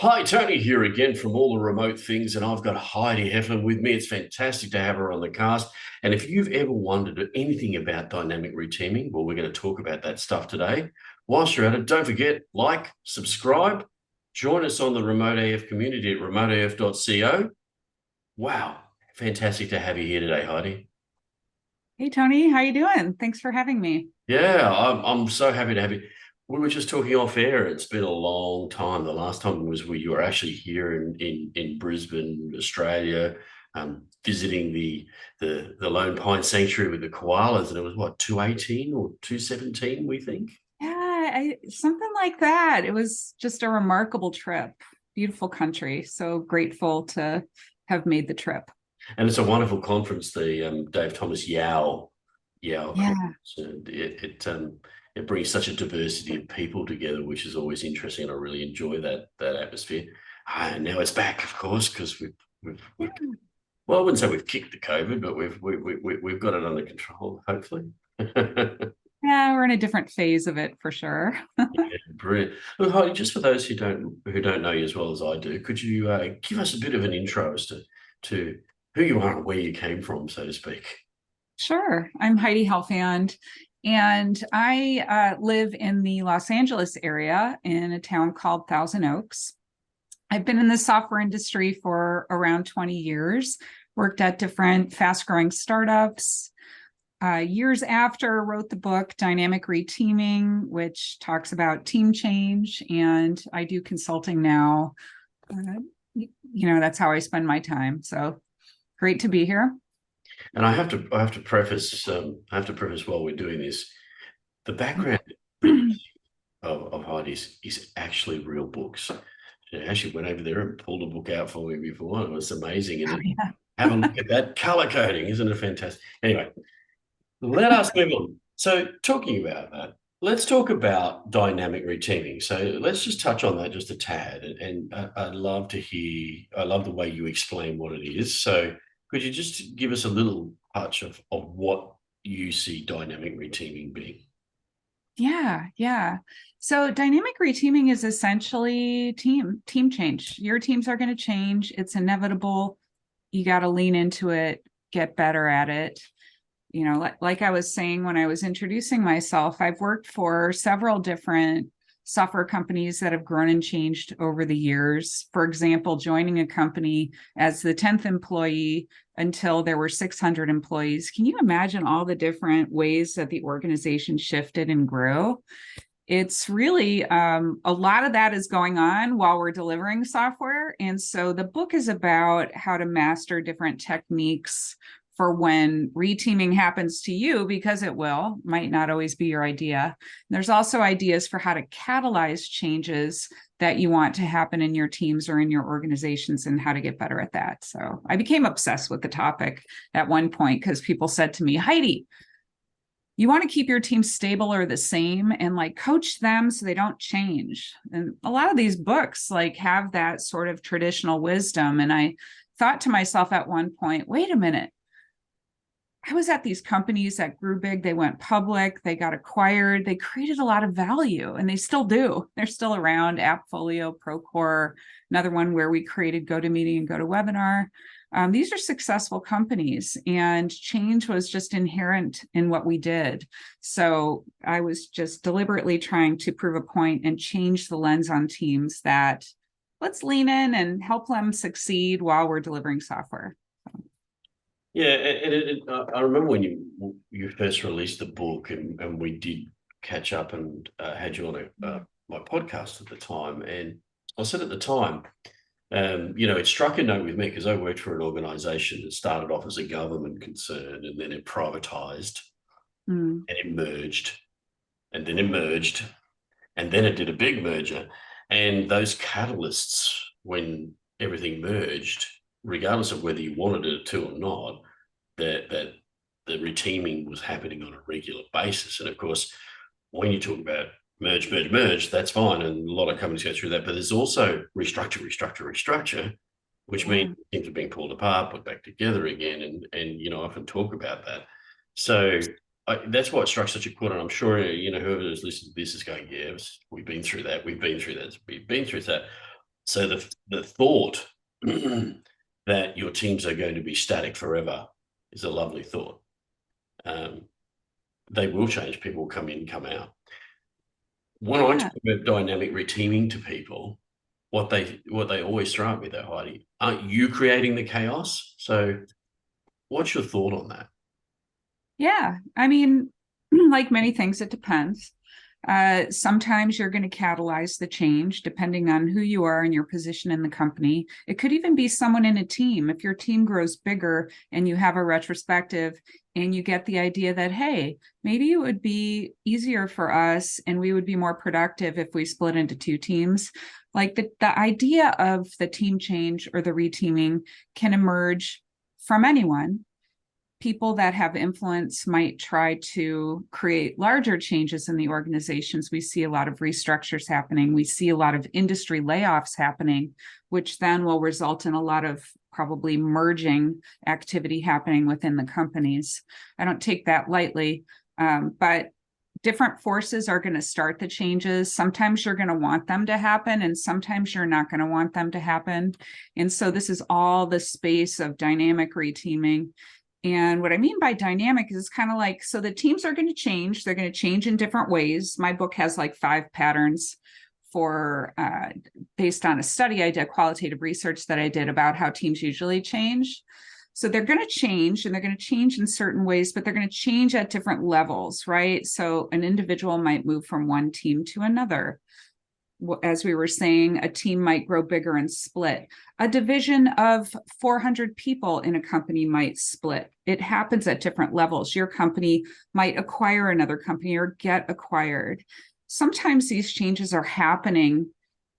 Hi, Tony here again from all the remote things, and I've got Heidi Helfand with me. It's fantastic to have her on the cast. And if you've ever wondered anything about dynamic reteaming, well, we're going to talk about that stuff today. Whilst you're at it, don't forget, like, subscribe, join us on the Remote AF community at remoteaf.co. Wow, fantastic to have you here today, Heidi. Hey Tony, how you doing? Thanks for having me. Yeah, I'm so happy to have you. We were just talking off air. It's been a long time. The last time was we you were actually here in Brisbane, Australia, visiting the Lone Pine Sanctuary with the koalas, and it was what 2018 or 2017, we think. Something like that. It was just a remarkable trip. Beautiful country. So grateful to have made the trip. And it's a wonderful conference, the Dave Thomas Yao Yeah. conference. And it brings such a diversity of people together, which is always interesting. I really enjoy that atmosphere. And now it's back, of course, because we've Yeah. well, I wouldn't say we've kicked the COVID, but we've got it under control, hopefully. Yeah, we're in a different phase of it for sure. Yeah, brilliant. Look, Heidi, just for those who don't know you as well as I do, could you give us a bit of an intro as to who you are and where you came from, so to speak? Sure. I'm Heidi Helfand, and I live in the Los Angeles area in a town called Thousand Oaks. I've been in the software industry for around 20 years, worked at different fast growing startups. Years after, wrote the book Dynamic Reteaming, which talks about team change. And I do consulting now. That's how I spend my time. So great to be here. And I have to preface while we're doing this, the background of Heidi's is actually real books. She actually went over there and pulled a book out for me before, and it was amazing. And Oh, then yeah. have a look at that color coding, isn't it fantastic? Anyway, let us move on. So, talking about that, let's talk about dynamic reteaming. So, let's just touch on that just a tad. And I'd love to hear, I love the way you explain what it is. So, could you just give us a little touch of what you see dynamic reteaming being? Yeah. So dynamic reteaming is essentially team change. Your teams are going to change. It's inevitable. You got to lean into it, get better at it. Like I was saying when I was introducing myself, I've worked for several different software companies that have grown and changed over the years. For example, joining a company as the 10th employee until there were 600 employees. Can you imagine all the different ways that the organization shifted and grew? It's really a lot of that is going on while we're delivering software. And so the book is about how to master different techniques for when reteaming happens to you, because it will, might not always be your idea. There's also ideas for how to catalyze changes that you want to happen in your teams or in your organizations and how to get better at that. So I became obsessed with the topic at one point because people said to me, Heidi, you want to keep your team stable or the same and like coach them so they don't change. And a lot of these books like have that sort of traditional wisdom. And I thought to myself at one point, wait a minute. I was at these companies that grew big, they went public, they got acquired, they created a lot of value, and they still do. They're still around, AppFolio, Procore, another one where we created GoToMeeting and GoToWebinar. These are successful companies, and change was just inherent in what we did. So I was just deliberately trying to prove a point and change the lens on teams that let's lean in and help them succeed while we're delivering software. Yeah, I remember when you first released the book, and we did catch up and had you on my podcast at the time, and I said at the time, it struck a note with me because I worked for an organisation that started off as a government concern, and then it privatised, Mm. and it merged, and then it merged, and then it did a big merger, and those catalysts when everything merged, regardless of whether you wanted it to or not, that the reteaming was happening on a regular basis. And of course, when you talk about merge, that's fine. And a lot of companies go through that, but there's also restructure, which means Yeah. things are being pulled apart, put back together again. And I often talk about that. So that's why it struck such a chord. And I'm sure, whoever is listening to this is going, yeah, we've been through that. We've been through that. So the thought that your teams are going to be static forever is a lovely thought. They will change. People will come in, come out. When I Yeah. talk about dynamic reteaming to people, what they always throw at me though, Heidi, aren't you creating the chaos? So what's your thought on that? Yeah. I mean, like many things, it depends. Sometimes you're going to catalyze the change depending on who you are and your position in the company. It could even be someone in a team. If your team grows bigger and you have a retrospective and you get the idea that, hey, maybe it would be easier for us and we would be more productive if we split into two teams. Like the idea of the team change or the reteaming can emerge from anyone. People that have influence might try to create larger changes in the organizations. We see a lot of restructures happening. We see a lot of industry layoffs happening, which then will result in a lot of probably merging activity happening within the companies. I don't take that lightly, but different forces are going to start the changes. Sometimes you're going to want them to happen, and sometimes you're not going to want them to happen. And so this is all the space of dynamic reteaming. And what I mean by dynamic is kind of like, so the teams are going to change. They're going to change in different ways. My book has like 5 patterns for based on a study I did, qualitative research that I did about how teams usually change. So they're going to change, and they're going to change in certain ways, but they're going to change at different levels, right? So an individual might move from one team to another. As we were saying, a team might grow bigger and split. A division of 400 people in a company might split. It happens at different levels. Your company might acquire another company or get acquired. Sometimes these changes are happening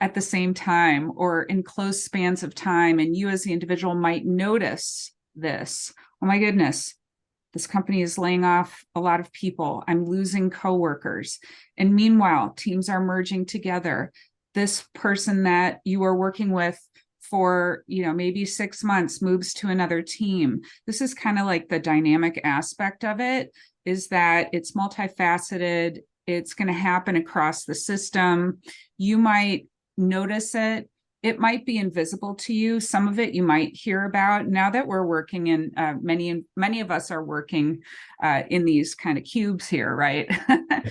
at the same time or in close spans of time, and you as the individual might notice this. Oh my goodness, this company is laying off a lot of people. I'm losing coworkers. And meanwhile, teams are merging together. This person that you are working with for, maybe 6 months moves to another team. This is kind of like the dynamic aspect of it, is that it's multifaceted. It's going to happen across the system. You might notice it. It might be invisible to you. Some of it you might hear about. Now that we're working in, many of us are working in these kind of cubes here, right?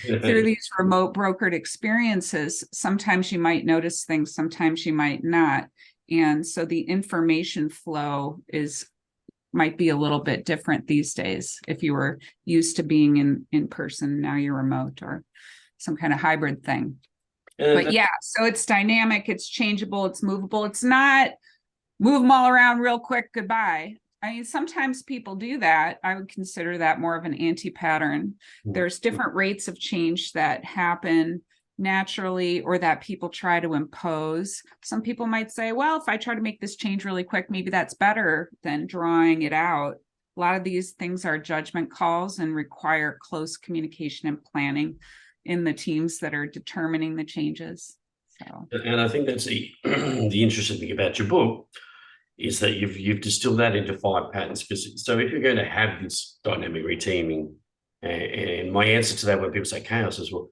Through these remote brokered experiences, sometimes you might notice things, sometimes you might not. And so the information flow might be a little bit different these days. If you were used to being in person, now you're remote or some kind of hybrid thing. But yeah, so it's dynamic, it's changeable, it's movable. It's not move them all around real quick, goodbye. I mean, sometimes people do that. I would consider that more of an anti-pattern. There's different rates of change that happen naturally or that people try to impose. Some people might say, well, if I try to make this change really quick, maybe that's better than drawing it out. A lot of these things are judgment calls and require close communication and planning in the teams that are determining the changes. So, and I think that's the the interesting thing about your book is that you've distilled that into 5 patterns. Because so if you're going to have this dynamic reteaming, and my answer to that when people say chaos is, well,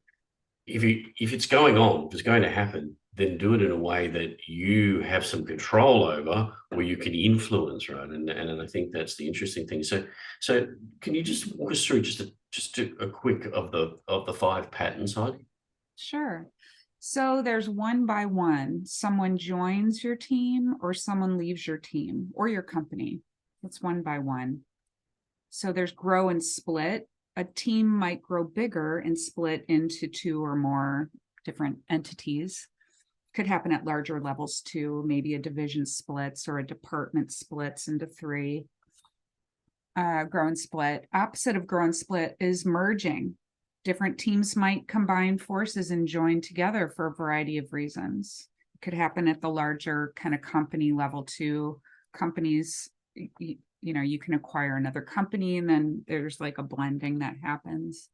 if it's going on, if it's going to happen, then do it in a way that you have some control over, or you can influence, right? And I think that's the interesting thing. So can you just walk us through just a quick of the 5 patterns, Heidi? sure. So there's one by one. Someone joins your team or someone leaves your team or your company. It's one by one. So there's grow and split. A team might grow bigger and split into 2 or more different entities. Could happen at larger levels too. Maybe a division splits or a department splits into 3. Grow and split. Opposite of grow and split is merging. Different teams might combine forces and join together for a variety of reasons. It could happen at the larger kind of company level too. Companies, you can acquire another company and then there's like a blending that happens.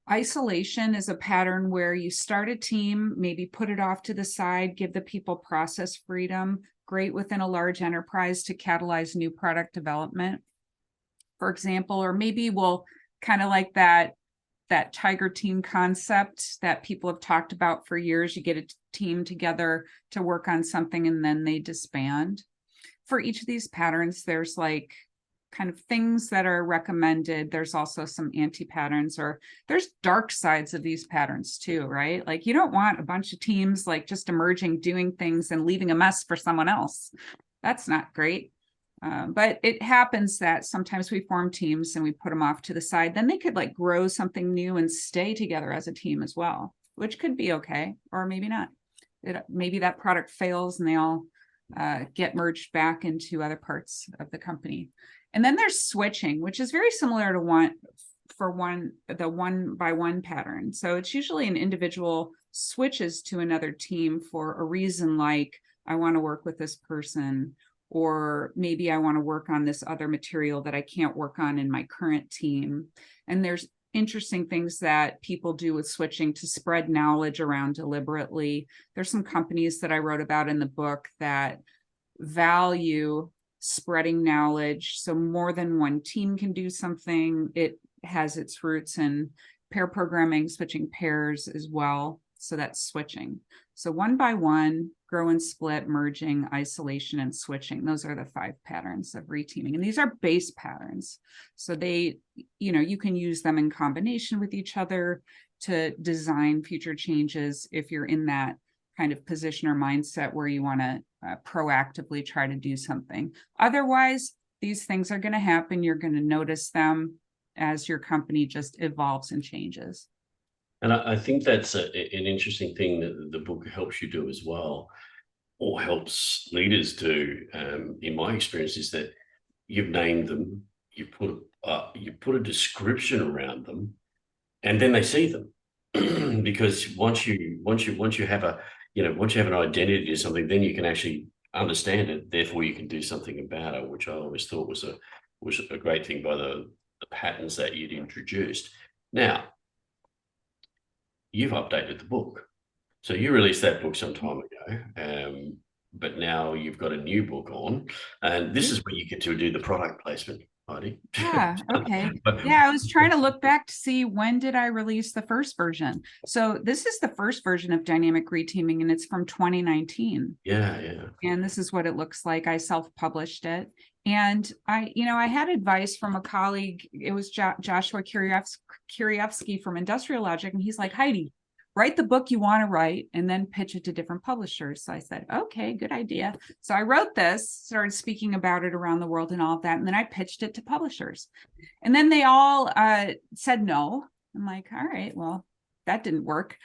Isolation is a pattern where you start a team, maybe put it off to the side, give the people process freedom, great within a large enterprise to catalyze new product development, for example, or maybe we'll kind of like that that tiger team concept that people have talked about for years. You get a team together to work on something and then they disband. For each of these patterns, there's like kind of things that are recommended. There's also some anti-patterns, or there's dark sides of these patterns too, right? Like you don't want a bunch of teams like just emerging, doing things and leaving a mess for someone else. That's not great. But it happens that sometimes we form teams and we put them off to the side. Then they could like grow something new and stay together as a team as well, which could be okay, or maybe not. Maybe that product fails and they all get merged back into other parts of the company. And then there's switching, which is very similar to the one by one pattern. So it's usually an individual switches to another team for a reason, like I want to work with this person, or maybe I want to work on this other material that I can't work on in my current team. And there's interesting things that people do with switching to spread knowledge around deliberately. There's some companies that I wrote about in the book that value spreading knowledge. So more than one team can do something. It has its roots in pair programming, switching pairs as well. So that's switching. So one by one, grow and split, merging, isolation, and switching. Those are the 5 patterns of reteaming. And these are base patterns. So they, you can use them in combination with each other to design future changes if you're in that kind of position or mindset where you want to proactively try to do something. Otherwise, these things are going to happen. You're going to notice them as your company just evolves and changes. And I think that's an interesting thing that the book helps you do as well, or helps leaders do. In my experience, is that you've named them, you put a description around them, and then they see them. Because once you have an identity to something, then you can actually understand it. Therefore, you can do something about it, which I always thought was a great thing by the patterns that you'd introduced. Now, you've updated the book. So you released that book some time ago, but now you've got a new book on, and this is where you get to do the product placement, Heidi. Yeah, okay. Yeah, I was trying to look back to see when did I release the first version. So this is the first version of Dynamic Reteaming, and it's from 2019. Yeah. And this is what it looks like. I self-published it. And I had advice from a colleague. It was Joshua Kurievsky from Industrial Logic. And he's like, Heidi, write the book you want to write and then pitch it to different publishers. So I said, okay, good idea. So I wrote this, started speaking about it around the world and all of that. And then I pitched it to publishers. And then they all said no. I'm like, all right, well, that didn't work.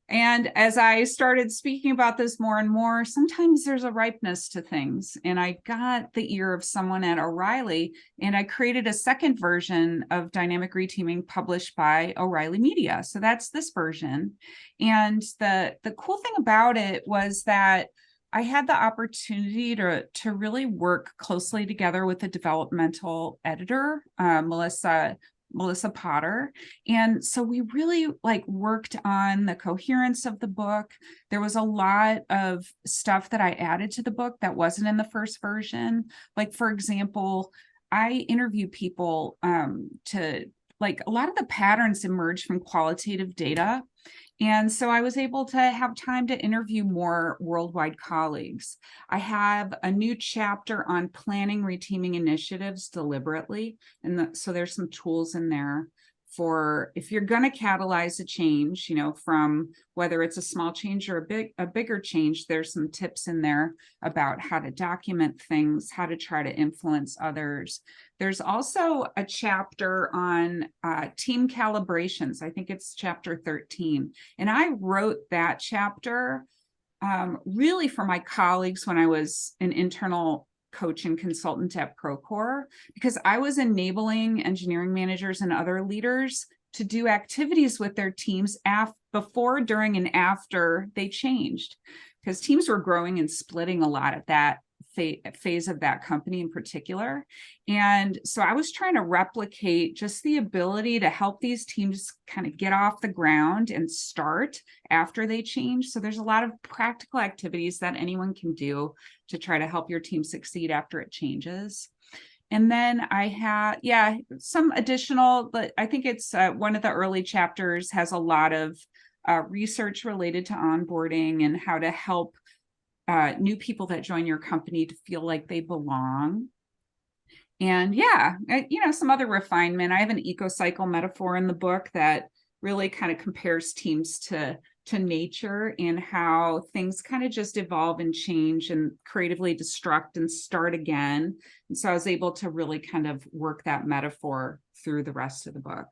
And as I started speaking about this more and more, sometimes there's a ripeness to things. And I got the ear of someone at O'Reilly, and I created a second version of Dynamic Reteaming published by O'Reilly Media. So that's this version. And the cool thing about it was that I had the opportunity to really work closely together with the developmental editor, Melissa Potter. And so we really worked on the coherence of the book. There was a lot of stuff that I added to the book that wasn't in the first version. Like, for example, I interview people to a lot of the patterns emerge from qualitative data. And so I was able to have time to interview more worldwide colleagues. I have a new chapter on planning reteaming initiatives deliberately. And so there's some tools in there for if you're going to catalyze a change, from whether it's a small change or a bigger change, there's some tips in there about how to document things, how to try to influence others. There's also a chapter on team calibrations. I think it's chapter 13. And I wrote that chapter really for my colleagues when I was an internal coach and consultant at Procore, because I was enabling engineering managers and other leaders to do activities with their teams before, during, and after they changed, because teams were growing and splitting a lot at that phase of that company in particular. And so I was trying to replicate just the ability to help these teams kind of get off the ground and start after they change. So there's a lot of practical activities that anyone can do to try to help your team succeed after it changes. And then I had, yeah, some additional, but I think it's one of the early chapters has a lot of research related to onboarding and how to help new people that join your company to feel like they belong. And yeah, some other refinement. I have an eco-cycle metaphor in the book that really kind of compares teams to nature and how things kind of just evolve and change and creatively destruct and start again. And so I was able to really kind of work that metaphor through the rest of the book.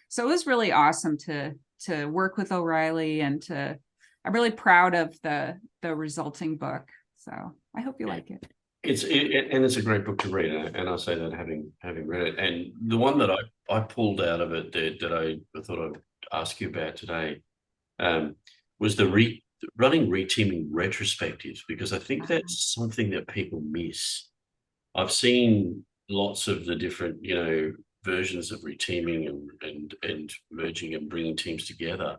So it was really awesome to work with O'Reilly and I'm really proud of the resulting book. So I hope you like it. It's a great book to read, and I say that having read it. And the one that I pulled out of it that I thought I'd ask you about today was the running reteaming retrospectives, because I think that's something that people miss. I've seen lots of the different versions of reteaming and merging and bringing teams together,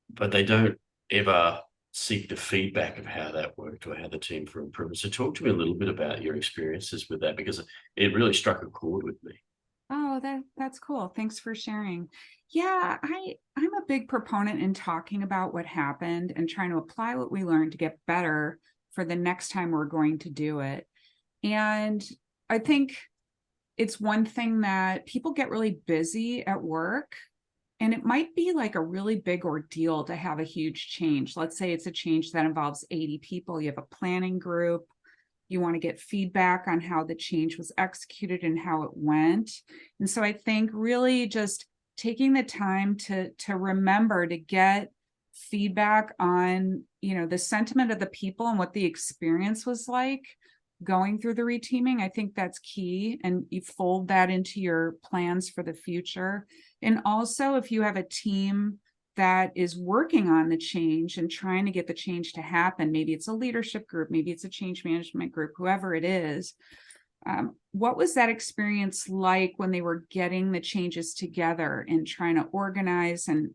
but they don't ever seek the feedback of how that worked or how the team for improvement. So talk to me a little bit about your experiences with that, because it really struck a chord with me. Oh, that's cool. Thanks for sharing. Yeah, I'm a big proponent in talking about what happened and trying to apply what we learned to get better for the next time we're going to do it. And I think it's one thing that people get really busy at work, and it might be like a really big ordeal to have a huge change. Let's say it's a change that involves 80 people. You have a planning group. You want to get feedback on how the change was executed and how it went. And so I think really just taking the time to remember to get feedback on, the sentiment of the people and what the experience was like going through the reteaming. I think that's key. And you fold that into your plans for the future. And also, if you have a team that is working on the change and trying to get the change to happen, maybe it's a leadership group, maybe it's a change management group, whoever it is, what was that experience like when they were getting the changes together and trying to organize, and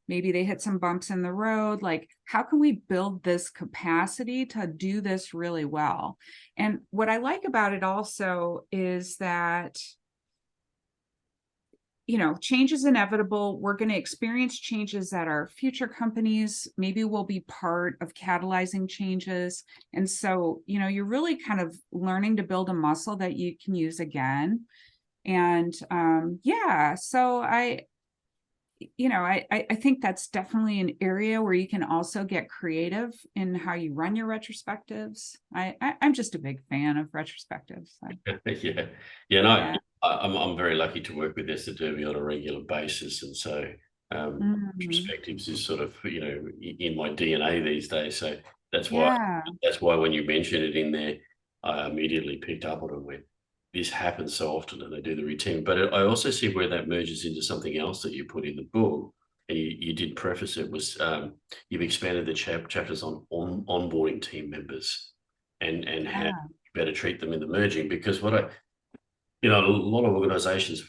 maybe they hit some bumps in the road? Like, how can we build this capacity to do this really well? And what I like about it also is that change is inevitable. We're going to experience changes at our future companies. Maybe we'll be part of catalyzing changes. And so, you're really kind of learning to build a muscle that you can use again. And yeah, so I think that's definitely an area where you can also get creative in how you run your retrospectives. I'm just a big fan of retrospectives. Yeah, yeah, no, Yeah. I'm very lucky to work with Esther Derby on a regular basis, and so Mhm. perspectives is sort of in my DNA these days. So that's why Yeah. that's why when you mention it in there, I immediately picked up on it. When this happens so often, and they do the routine. But I also see where that merges into something else that you put in the book, and you did preface it, was you've expanded the chapters on onboarding team members and how you Yeah. better treat them in the merging, because a lot of organizations,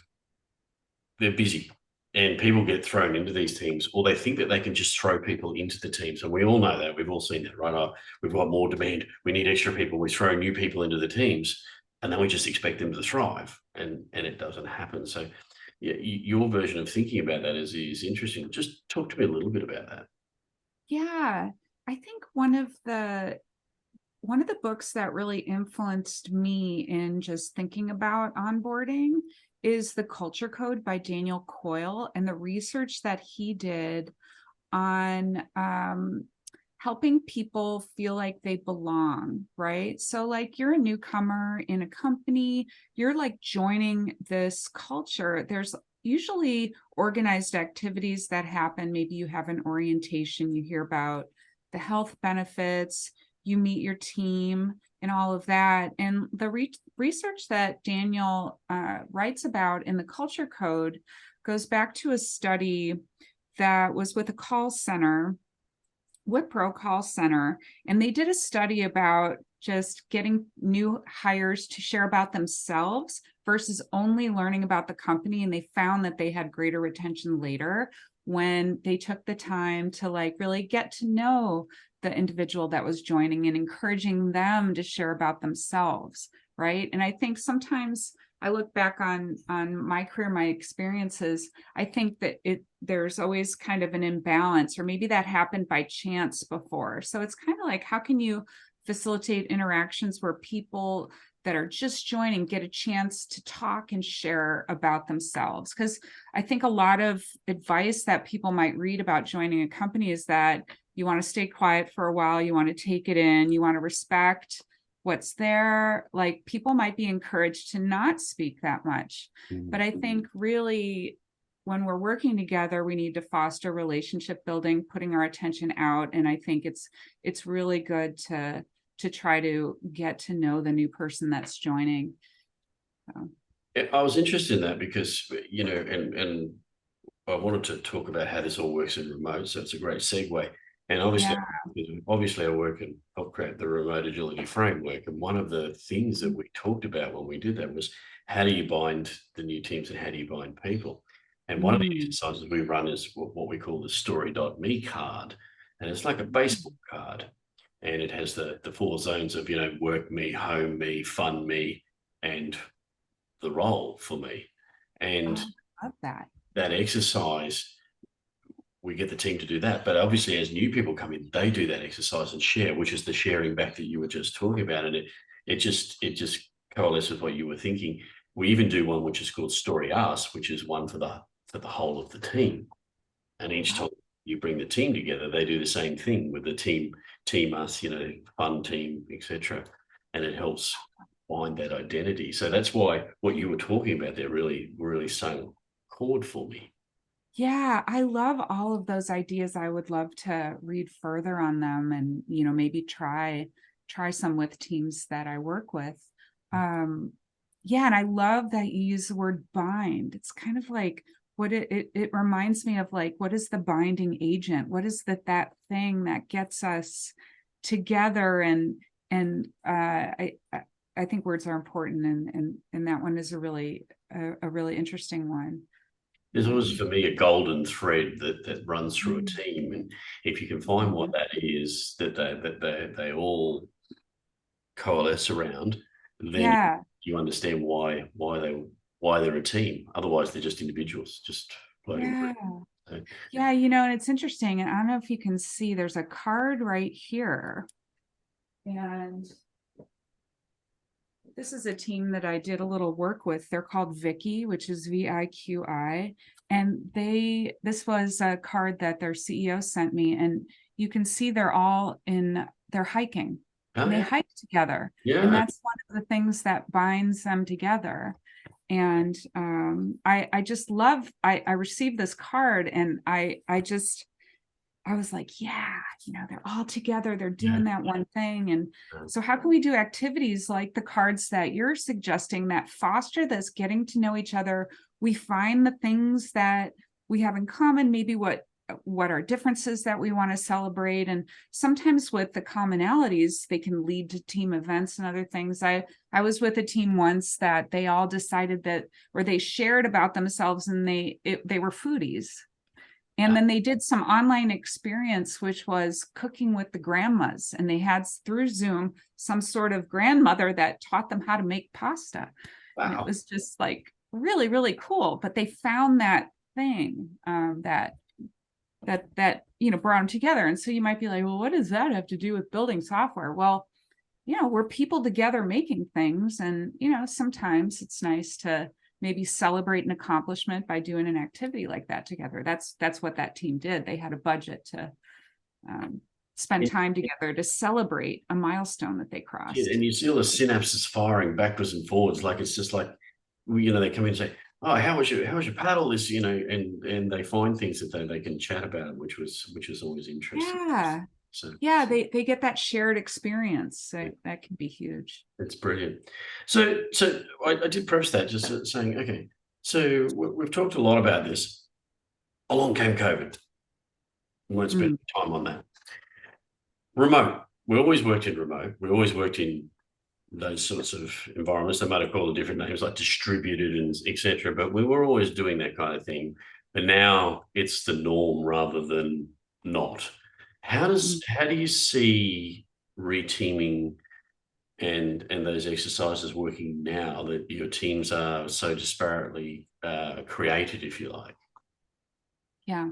they're busy and people get thrown into these teams, or they think that they can just throw people into the teams. And we all know that. We've all seen that, right? Oh, we've got more demand. We need extra people. We throw new people into the teams, and then we just expect them to thrive. And it doesn't happen. So yeah, your version of thinking about that is interesting. Just talk to me a little bit about that. Yeah. I think one of the books that really influenced me in just thinking about onboarding is The Culture Code by Daniel Coyle, and the research that he did on helping people feel like they belong, right? So, like, you're a newcomer in a company, you're like joining this culture. There's usually organized activities that happen. Maybe you have an orientation, you hear about the health benefits, you meet your team, and all of that. And the research that Daniel writes about in the Culture Code goes back to a study that was with a call center, Wipro call center, and they did a study about just getting new hires to share about themselves versus only learning about the company. And they found that they had greater retention later when they took the time to like really get to know the individual that was joining and encouraging them to share about themselves, right? And I think sometimes I look back on my career, my experiences, I think that there's always kind of an imbalance, or maybe that happened by chance before. So it's kind of like, how can you facilitate interactions where people that are just joining get a chance to talk and share about themselves? Because I think a lot of advice that people might read about joining a company is that you want to stay quiet for a while, you want to take it in, you want to respect what's there. Like, people might be encouraged to not speak that much. But I think really when we're working together, we need to foster relationship building, putting our attention out. And I think it's really good to try to get to know the new person that's joining. So. Yeah, I was interested in that because, and I wanted to talk about how this all works in remote. So it's a great segue. And obviously, Yeah. obviously, I work and help create the remote agility framework. And one of the things that we talked about when we did that was, how do you bind the new teams and how do you bind people? And one of the Mm. exercises we run is what we call the story.me card. And it's like a baseball card. And it has the four zones of, work me, home me, fun me, and the role for me. And Oh, I love that. that exercise, we get the team to do that. But obviously, as new people come in, they do that exercise and share, which is the sharing back that you were just talking about. And it just coalesces with what you were thinking. We even do one which is called Story Us, which is one for the whole of the team. And each time you bring the team together, they do the same thing with the team us, fun team, etc. And it helps find that identity. So that's why what you were talking about there really sang chord for me. Yeah, I love all of those ideas. I would love to read further on them and, maybe try some with teams that I work with. Um, yeah, and I love that you use the word bind. It's kind of like what it reminds me of, like, what is the binding agent? What is that thing that gets us together? And I think words are important, and that one is a really interesting one. There's always, Um, for me, a golden thread that runs through a mm. team, and if you can find what that is, that they all coalesce around, then Yeah, you understand why they're a team. Otherwise, they're just individuals, just floating yeah, around. So, yeah. And it's interesting. And I don't know if you can see, there's a card right here. And this is a team that I did a little work with. They're called Vicky, which is VIQI. And this was a card that their CEO sent me. And you can see they're hiking oh and they yeah, hike together. And yeah, that's one of the things that binds them together. And I just love, I received this card, and I was like, yeah, they're all together, they're yeah. doing that one thing. And so how can we do activities like the cards that you're suggesting that foster this getting to know each other? We find the things that we have in common, maybe what are differences that we want to celebrate. And sometimes with the commonalities, they can lead to team events and other things. I was with a team once that they all decided that, or they shared about themselves, and they were foodies. And then they did some online experience, which was cooking with the grandmas. And they had, through Zoom, some sort of grandmother that taught them how to make pasta. And it Wow. was just like really, really cool. But they found that thing that brought them together. And so you might be like, well, what does that have to do with building software? Well, we're people together making things. And, sometimes it's nice to maybe celebrate an accomplishment by doing an activity like that together. That's what that team did. They had a budget to spend And, time together to celebrate a milestone that they yeah, crossed. and you see all the synapses firing backwards and forwards, like it's just like, they come in and say, "Oh, how was your paddle this?" And they find things that they can chat about, which was always interesting. Yeah. So Yeah, they get that shared experience. So yeah, that can be huge. it's brilliant. So I did preface that just saying, okay, so we've talked a lot about this. Along came COVID. We won't spend Mm. time on that. Remote. We always worked in remote. We always worked in those sorts of environments. They might have called it different names like distributed and etc. But we were always doing that kind of thing. But now it's the norm rather than not. How Mm. do you see reteaming and those exercises working now that your teams are so disparately created, if you like? Yeah.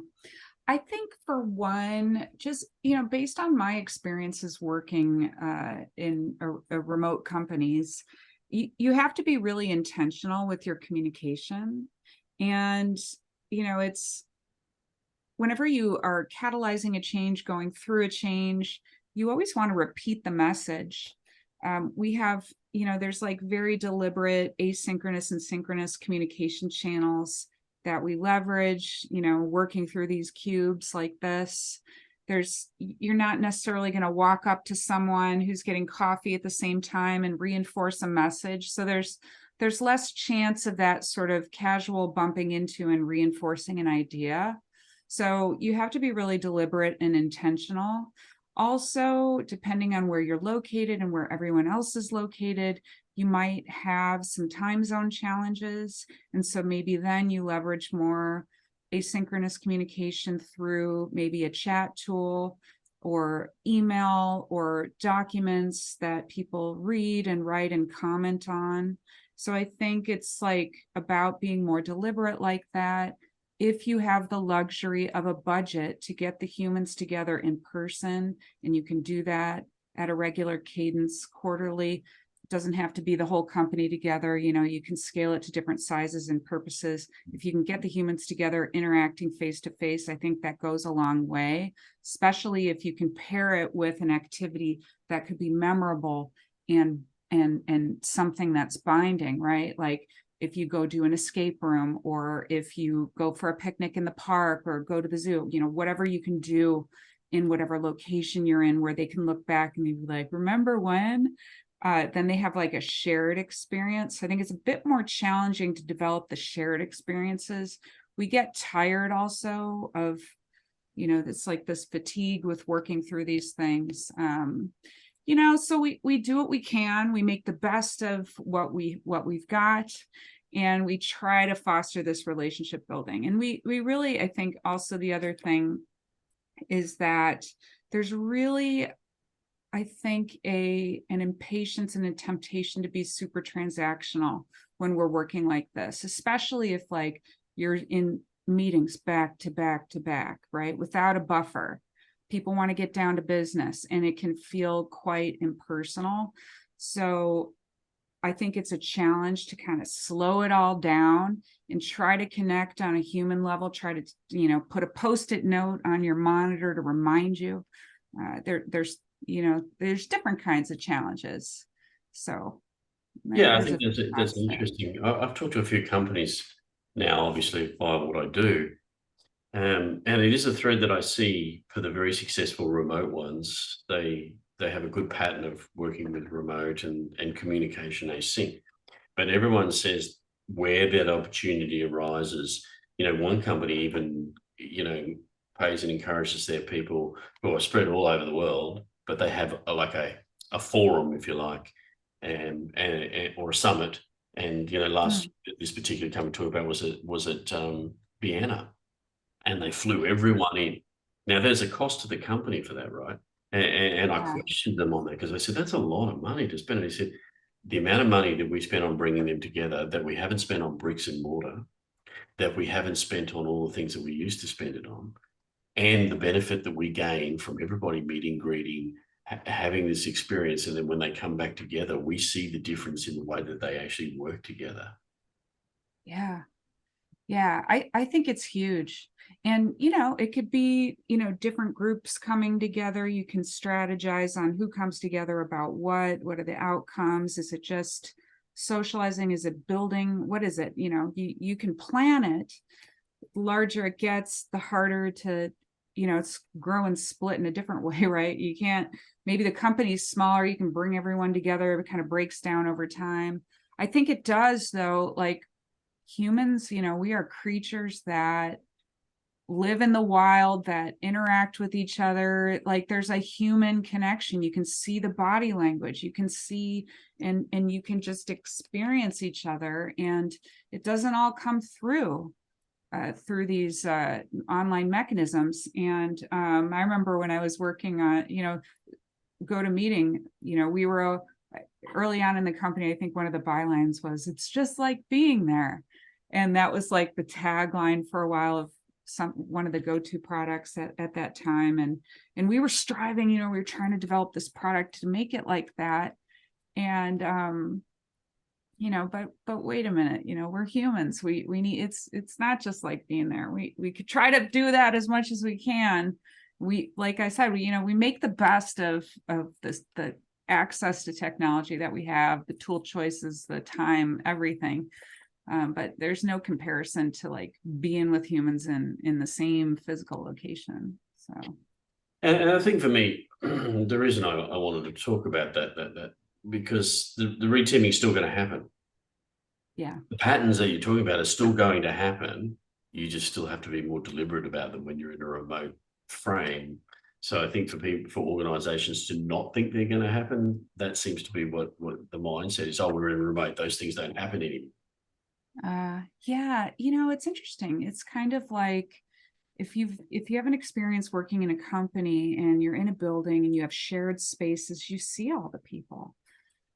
I think for one, just, you know, based on my experiences working in remote companies, you have to be really intentional with your communication. And, you know, it's whenever you are catalyzing a change, going through a change, you always want to repeat the message. We have, you know, there's like very deliberate asynchronous and synchronous communication channels that we leverage, you know, working through these cubes like this. You're not necessarily going to walk up to someone who's getting coffee at the same time and reinforce a message. So there's less chance of that sort of casual bumping into and reinforcing an idea. So you have to be really deliberate and intentional. Also, depending on where you're located and where everyone else is located, you might have some time zone challenges. And so maybe then you leverage more asynchronous communication through maybe a chat tool or email or documents that people read and write and comment on. So I think it's like about being more deliberate like that. If you have the luxury of a budget to get the humans together in person, and you can do that at a regular cadence quarterly, it doesn't have to be the whole company together. You know, you can scale it to different sizes and purposes. If you can get the humans together interacting face to face, I think that goes a long way, especially if you can pair it with an activity that could be memorable and something that's binding, right? Like if you go do an escape room, or if you go for a picnic in the park or go to the zoo, you know, whatever you can do in whatever location you're in where they can look back and be like, remember when? Then they have like a shared experience. I think it's a bit more challenging to develop the shared experiences. We get tired also of, you know, it's like this fatigue with working through these things. You know, so we do what we can. We make the best of what we've got, and we try to foster this relationship building. And we really, I think also the other thing is that there's really, I think, an impatience and a temptation to be super transactional when we're working like this, especially if like you're in meetings back to back to back, right? Without a buffer. People want to get down to business, and it can feel quite impersonal. So I think it's a challenge to kind of slow it all down and try to connect on a human level, try to, you know, put a post-it note on your monitor to remind you. There's, you know, there's different kinds of challenges. So Yeah, I there's think a few that's thoughts there. interesting. I've talked to a few companies now, obviously, via what I do. And it is a thread that I see for the very successful remote ones. They have a good pattern of working with remote and communication async. But everyone says where that opportunity arises, you know, one company even, you know, pays and encourages their people who are spread all over the world, but they have a forum, if you like, and or a summit. And you know, last Mm, this particular company talked about was at Vienna, and they flew everyone in. Now, there's a cost to the company for that, right? And I yeah, questioned them on that because I said, that's a lot of money to spend. And he said, the amount of money that we spent on bringing them together that we haven't spent on bricks and mortar, that we haven't spent on all the things that we used to spend it on, and the benefit that we gain from everybody meeting, greeting, having this experience. And then when they come back together, we see the difference in the way that they actually work together. yeah. Yeah, I think it's huge. And, you know, it could be, you know, different groups coming together. You can strategize on who comes together about what are the outcomes? Is it just socializing? Is it building? What is it? You know, you can plan it. The larger it gets, the harder to, you know, it's grow and split in a different way, right? You can't, maybe the company's smaller, you can bring everyone together, it kind of breaks down over time. I think it does though, like humans, you know, we are creatures that live in the wild, that interact with each other. Like there's a human connection. You can see the body language, you can see and you can just experience each other. And it doesn't all come through these online mechanisms. And I remember when I was working on, you know, go to meeting, you know, we were early on in the company, I think one of the bylines was, "It's just like being there." And that was like the tagline for a while of one of the go-to products at that time. And we were striving, we were trying to develop this product to make it like that. And but wait a minute, we're humans. We need, it's not just like being there. We could try to do that as much as we can. We, like I said, we make the best of this, the access to technology that we have, the tool choices, the time, everything. But there's no comparison to like being with humans in the same physical location. So And I think for me, the reason I wanted to talk about that because the reteaming is still going to happen. yeah. The patterns that you're talking about are still going to happen. You just still have to be more deliberate about them when you're in a remote frame. So I think for people, for organizations to not think they're going to happen, that seems to be what the mindset is. Oh, we're in remote; those things don't happen anymore. Yeah, it's interesting. It's kind of like if you have an experience working in a company and you're in a building and you have shared spaces, you see all the people.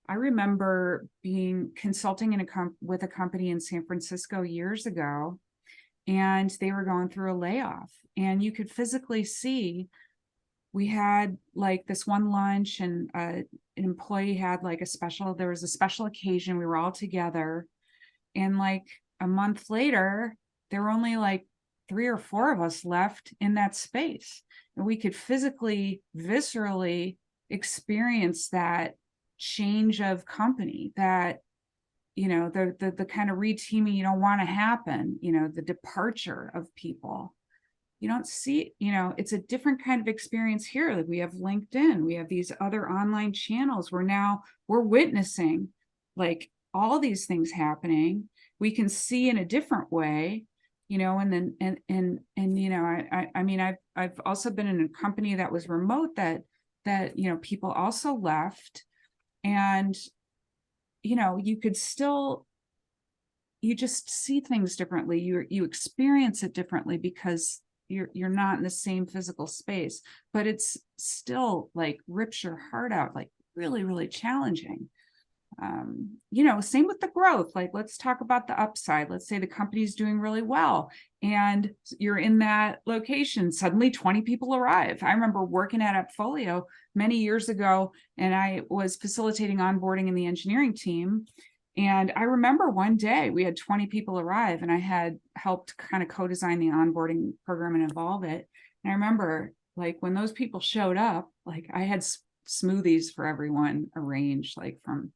I remember being consulting with a company in San Francisco years ago, and they were going through a layoff, and you could physically see, we had like this one lunch, and an employee had like there was a special occasion, we were all together, and like a month later, there were only like 3 or 4 of us left in that space. And we could physically, viscerally experience that change of company, that, the kind of reteaming you don't want to happen, the departure of people. You don't see, it's a different kind of experience here. Like we have LinkedIn, we have these other online channels where now we're witnessing like all these things happening. We can see in a different way, and then I mean, I've also been in a company that was remote, that people also left, and you could still, you just see things differently, you experience it differently because you're not in the same physical space, but it's still like rips your heart out, like really, really challenging. Same with the growth. Like, let's talk about the upside. Let's say the company's doing really well and you're in that location. Suddenly 20 people arrive. I remember working at Appfolio many years ago, and I was facilitating onboarding in the engineering team. And I remember one day we had 20 people arrive, and I had helped kind of co-design the onboarding program and evolve it. And I remember like when those people showed up, like I had smoothies for everyone arranged, like from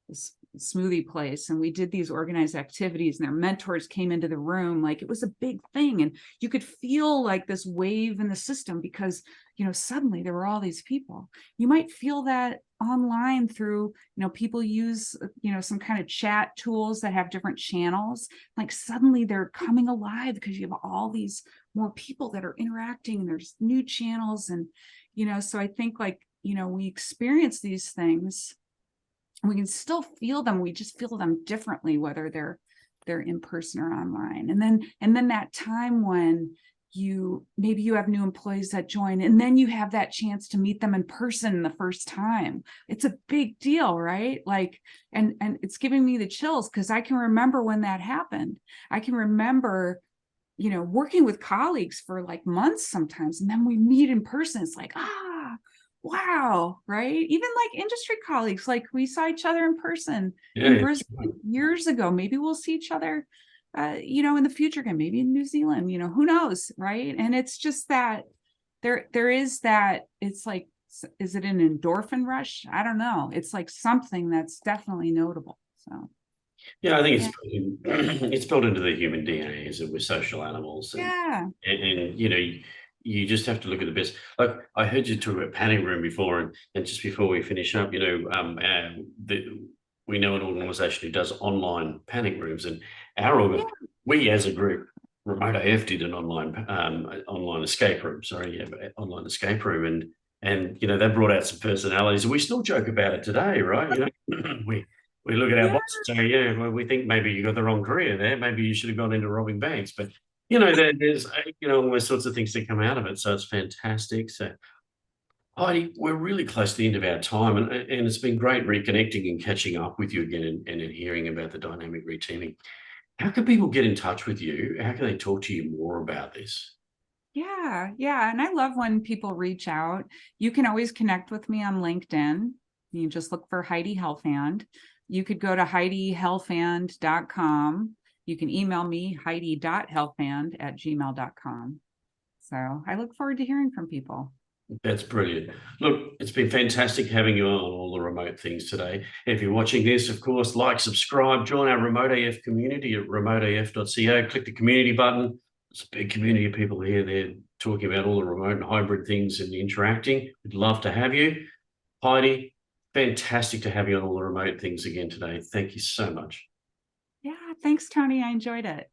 this smoothie place, and we did these organized activities, and their mentors came into the room. Like it was a big thing, and you could feel like this wave in the system because suddenly there were all these people. You might feel that online through people use some kind of chat tools that have different channels. Like suddenly they're coming alive because you have all these more people that are interacting, and there's new channels. And so I think like we experience these things, we can still feel them, we just feel them differently, whether they're in person or online. And then that time when maybe you have new employees that join, and then you have that chance to meet them in person the first time. It's a big deal, right? Like, and it's giving me the chills because I can remember when that happened. I can remember working with colleagues for like months sometimes, and then we meet in person. It's like, wow, right? Even like industry colleagues, like we saw each other in person in Yeah, Brisbane years ago. Maybe we'll see each other, in the future again, maybe in New Zealand, who knows, right? And it's just that there is that, it's like, is it an endorphin rush? I don't know. It's like something that's definitely notable. So yeah. I think yeah, it's built into the human DNA, is that we're social animals, and yeah, you just have to look at the best. Like I heard you talk about panic room before, and just before we finish up, we know an organisation who does online panic rooms, and yeah, we as a group, Remote AF did an online escape room. Sorry, yeah, but online escape room, and they brought out some personalities. We still joke about it today, right? We look at our yeah. boss and say, yeah, well, we think maybe you got the wrong career there. Maybe you should have gone into robbing banks. But there's all those sorts of things that come out of it. So it's fantastic. So Heidi, we're really close to the end of our time, and it's been great reconnecting and catching up with you again and hearing about the dynamic reteaming. How can people get in touch with you? How can they talk to you more about this? Yeah, yeah. And I love when people reach out. You can always connect with me on LinkedIn. You just look for Heidi Helfand. You could go to HeidiHelfand.com. You can email me, Heidi.helfand@gmail.com. So I look forward to hearing from people. That's brilliant. Look, it's been fantastic having you on all the remote things today. If you're watching this, of course, like, subscribe, join our Remote AF community at remoteaf.co. Click the community button. There's a big community of people here. They're talking about all the remote and hybrid things and interacting. We'd love to have you. Heidi, fantastic to have you on all the remote things again today. Thank you so much. Yeah, thanks, Tony. I enjoyed it.